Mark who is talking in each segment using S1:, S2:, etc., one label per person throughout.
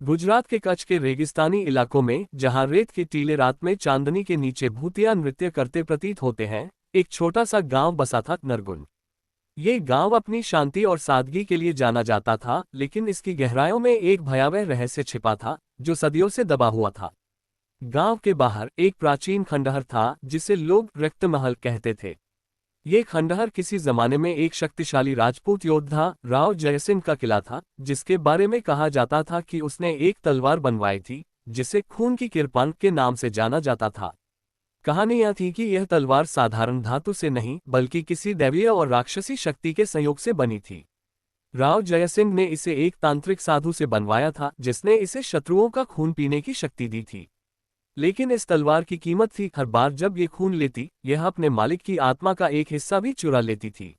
S1: गुजरात के कच्छ के रेगिस्तानी इलाकों में, जहां रेत के टीले रात में चांदनी के नीचे भूतिया नृत्य करते प्रतीत होते हैं, एक छोटा सा गांव बसा था, नरगुन। ये गांव अपनी शांति और सादगी के लिए जाना जाता था, लेकिन इसकी गहराइयों में एक भयावह रहस्य छिपा था, जो सदियों से दबा हुआ था। गांव के बाहर एक प्राचीन खंडहर था, जिसे लोग रक्त महल कहते थे। ये खंडहर किसी जमाने में एक शक्तिशाली राजपूत योद्धा राव जयसिंह का किला था, जिसके बारे में कहा जाता था कि उसने एक तलवार बनवाई थी, जिसे खून की किरपान के नाम से जाना जाता था। कहानी यह थी कि यह तलवार साधारण धातु से नहीं, बल्कि किसी दैवीय और राक्षसी शक्ति के संयोग से बनी थी। राव जयसिंह ने इसे एक तांत्रिक साधु से बनवाया था, जिसने इसे शत्रुओं का खून पीने की शक्ति दी थी। लेकिन इस तलवार की कीमत थी, हर बार जब ये खून लेती, यह अपने मालिक की आत्मा का एक हिस्सा भी चुरा लेती थी।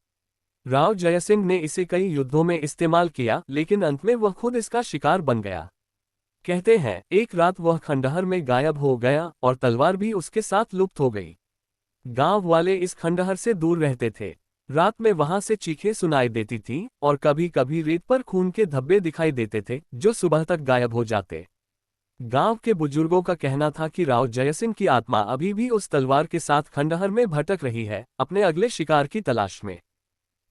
S1: राव जयसिंह ने इसे कई युद्धों में इस्तेमाल किया, लेकिन अंत में वह खुद इसका शिकार बन गया। कहते हैं, एक रात वह खंडहर में गायब हो गया और तलवार भी उसके साथ लुप्त हो गई। गांव वाले इस खंडहर से दूर रहते थे। रात में वहां से चीखें सुनाई देती थीं, और कभी कभी रेत पर खून के धब्बे दिखाई देते थे, जो सुबह तक गायब हो जाते। गांव के बुजुर्गों का कहना था कि राव जयसिंह की आत्मा अभी भी उस तलवार के साथ खंडहर में भटक रही है, अपने अगले शिकार की तलाश में।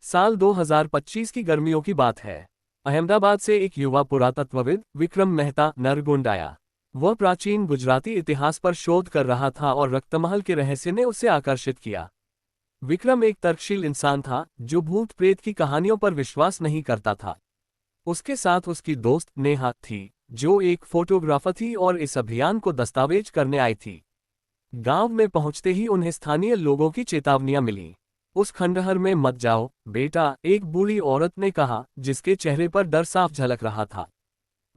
S1: साल 2025 की गर्मियों की बात है। अहमदाबाद से एक युवा पुरातत्वविद विक्रम मेहता नरगुंड आया। वह प्राचीन गुजराती इतिहास पर शोध कर रहा था और रक्तमहल के रहस्य ने उसे आकर्षित किया। विक्रम एक तर्कशील इंसान था, जो भूत प्रेत की कहानियों पर विश्वास नहीं करता था। उसके साथ उसकी दोस्त नेहा थी, जो एक फोटोग्राफर थी और इस अभियान को दस्तावेज करने आई थी। गांव में पहुंचते ही उन्हें स्थानीय लोगों की चेतावनियां मिली। उस खंडहर में मत जाओ बेटा, एक बूढ़ी औरत ने कहा, जिसके चेहरे पर डर साफ झलक रहा था।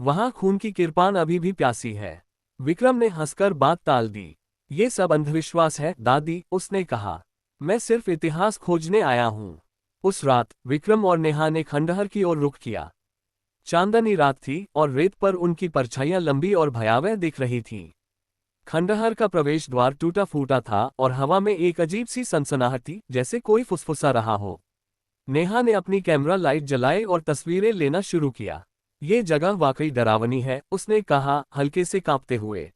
S1: वहां खून की किरपान अभी भी प्यासी है। विक्रम ने हंसकर बात टाल दी। ये सब अंधविश्वास है दादी, उसने कहा। मैं सिर्फ इतिहास खोजने आया हूं। उस रात विक्रम और नेहा ने खंडहर की ओर रुख किया। चांदनी रात थी और रेत पर उनकी परछाइयां लंबी और भयावह दिख रही थीं। खंडहर का प्रवेश द्वार टूटा फूटा था और हवा में एक अजीब सी सनसनाहट थी, जैसे कोई फुसफुसा रहा हो। नेहा ने अपनी कैमरा लाइट जलाई और तस्वीरें लेना शुरू किया। ये जगह वाकई डरावनी है, उसने कहा, हल्के से कांपते हुए।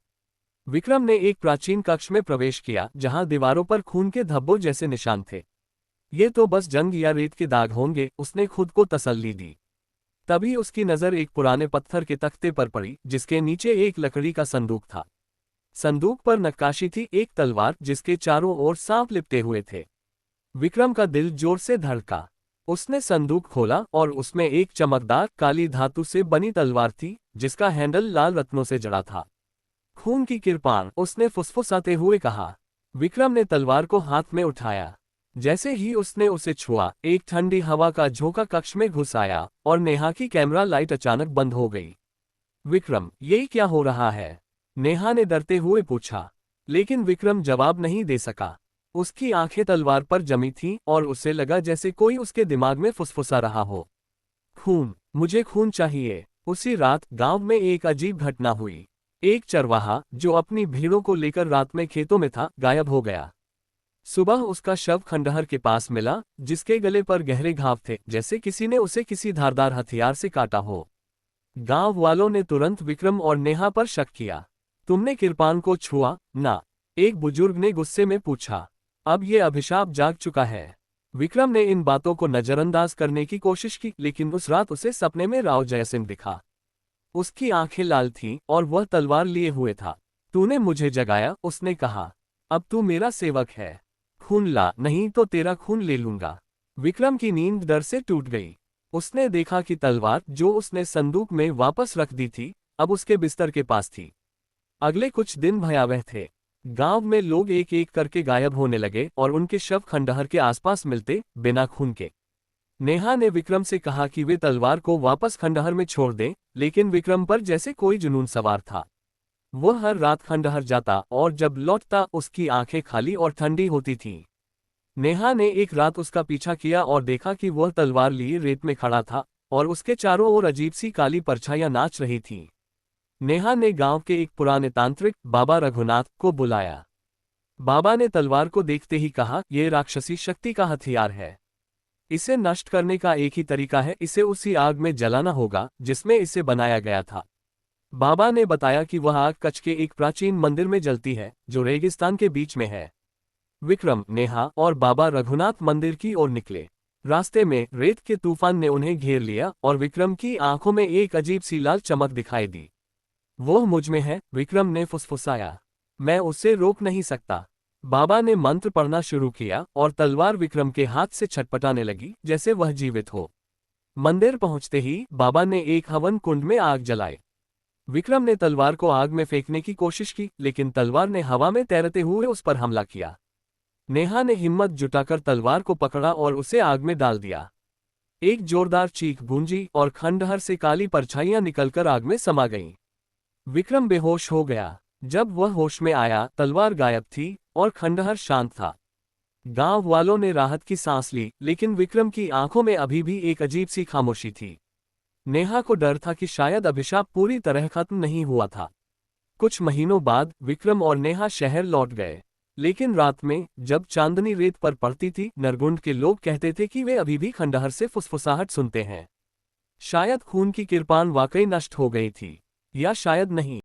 S1: विक्रम ने एक प्राचीन कक्ष में प्रवेश किया, जहां दीवारों पर खून के धब्बों जैसे निशान थे। ये तो बस जंग या रेत के दाग होंगे, उसने खुद को तसल्ली दी। तभी उसकी नजर एक पुराने पत्थर के तख्ते पर पड़ी, जिसके नीचे एक लकड़ी का संदूक था। संदूक पर नक्काशी थी, एक तलवार जिसके चारों ओर सांप लिपटे हुए थे। विक्रम का दिल जोर से धड़का। उसने संदूक खोला और उसमें एक चमकदार काली धातु से बनी तलवार थी, जिसका हैंडल लाल रत्नों से जड़ा था। खून की किरपान, उसने फुसफुसाते हुए कहा। विक्रम ने तलवार को हाथ में उठाया। जैसे ही उसने उसे छुआ, एक ठंडी हवा का झोंका कक्ष में घुस आया और नेहा की कैमरा लाइट अचानक बंद हो गई। विक्रम, ये क्या हो रहा है? नेहा ने डरते हुए पूछा। लेकिन विक्रम जवाब नहीं दे सका। उसकी आंखें तलवार पर जमी थीं और उसे लगा जैसे कोई उसके दिमाग में फुसफुसा रहा हो। खून, मुझे खून चाहिए। उसी रात गांव में एक अजीब घटना हुई। एक चरवाहा, जो अपनी भेड़ों को लेकर रात में खेतों में था, गायब हो गया। सुबह उसका शव खंडहर के पास मिला, जिसके गले पर गहरे घाव थे, जैसे किसी ने उसे किसी धारदार हथियार से काटा हो। गांव वालों ने तुरंत विक्रम और नेहा पर शक किया। तुमने किरपान को छुआ ना? एक बुजुर्ग ने गुस्से में पूछा। अब ये अभिशाप जाग चुका है। विक्रम ने इन बातों को नजरअंदाज करने की कोशिश की, लेकिन उस रात उसे सपने में राव जयसिंह दिखा। उसकी आंखें लाल थीं और वह तलवार लिए हुए था। तूने मुझे जगाया, उसने कहा। अब तू मेरा सेवक है। खून ला, नहीं तो तेरा खून ले लूंगा। विक्रम की नींद डर से टूट गई। उसने देखा कि तलवार, जो उसने संदूक में वापस रख दी थी, अब उसके बिस्तर के पास थी। अगले कुछ दिन भयावह थे। गांव में लोग एक एक करके गायब होने लगे और उनके शव खंडहर के आसपास मिलते, बिना खून के। नेहा ने विक्रम से कहा कि वे तलवार को वापस खंडहर में छोड़ दें, लेकिन विक्रम पर जैसे कोई जुनून सवार था। वह हर रात खंडहर जाता और जब लौटता, उसकी आंखें खाली और ठंडी होती थीं। नेहा ने एक रात उसका पीछा किया और देखा कि वह तलवार लिए रेत में खड़ा था और उसके चारों ओर अजीब सी काली परछाइयां नाच रही थीं। नेहा ने गांव के एक पुराने तांत्रिक बाबा रघुनाथ को बुलाया। बाबा ने तलवार को देखते ही कहा, यह राक्षसी शक्ति का हथियार है। इसे नष्ट करने का एक ही तरीका है, इसे उसी आग में जलाना होगा जिसमें इसे बनाया गया था। बाबा ने बताया कि वह आग कच्छ के एक प्राचीन मंदिर में जलती है जो रेगिस्तान के बीच में है। विक्रम, नेहा और बाबा रघुनाथ मंदिर की ओर निकले। रास्ते में रेत के तूफान ने उन्हें घेर लिया और विक्रम की आंखों में एक अजीब सी लाल चमक दिखाई दी। वो मुझ में है, विक्रम ने फुसफुसाया। मैं उसे रोक नहीं सकता। बाबा ने मंत्र पढ़ना शुरू किया और तलवार विक्रम के हाथ से छटपटाने लगी जैसे वह जीवित हो। मंदिर पहुंचते ही बाबा ने एक हवन कुंड में आग जलाई। विक्रम ने तलवार को आग में फेंकने की कोशिश की, लेकिन तलवार ने हवा में तैरते हुए उस पर हमला किया। नेहा ने हिम्मत जुटाकर तलवार को पकड़ा और उसे आग में डाल दिया। एक जोरदार चीख गूंजी और खंडहर से काली परछाइयां निकलकर आग में समा गईं। विक्रम बेहोश हो गया। जब वह होश में आया, तलवार गायब थी और खंडहर शांत था। गांव वालों ने राहत की सांस ली, लेकिन विक्रम की आंखों में अभी भी एक अजीब सी खामोशी थी। नेहा को डर था कि शायद अभिशाप पूरी तरह खत्म नहीं हुआ था। कुछ महीनों बाद विक्रम और नेहा शहर लौट गए, लेकिन रात में जब चांदनी रेत पर पड़ती थी, नरगुंड के लोग कहते थे कि वे अभी भी खंडहर से फुसफुसाहट सुनते हैं। शायद खून की किरपान वाकई नष्ट हो गई थी, या शायद नहीं।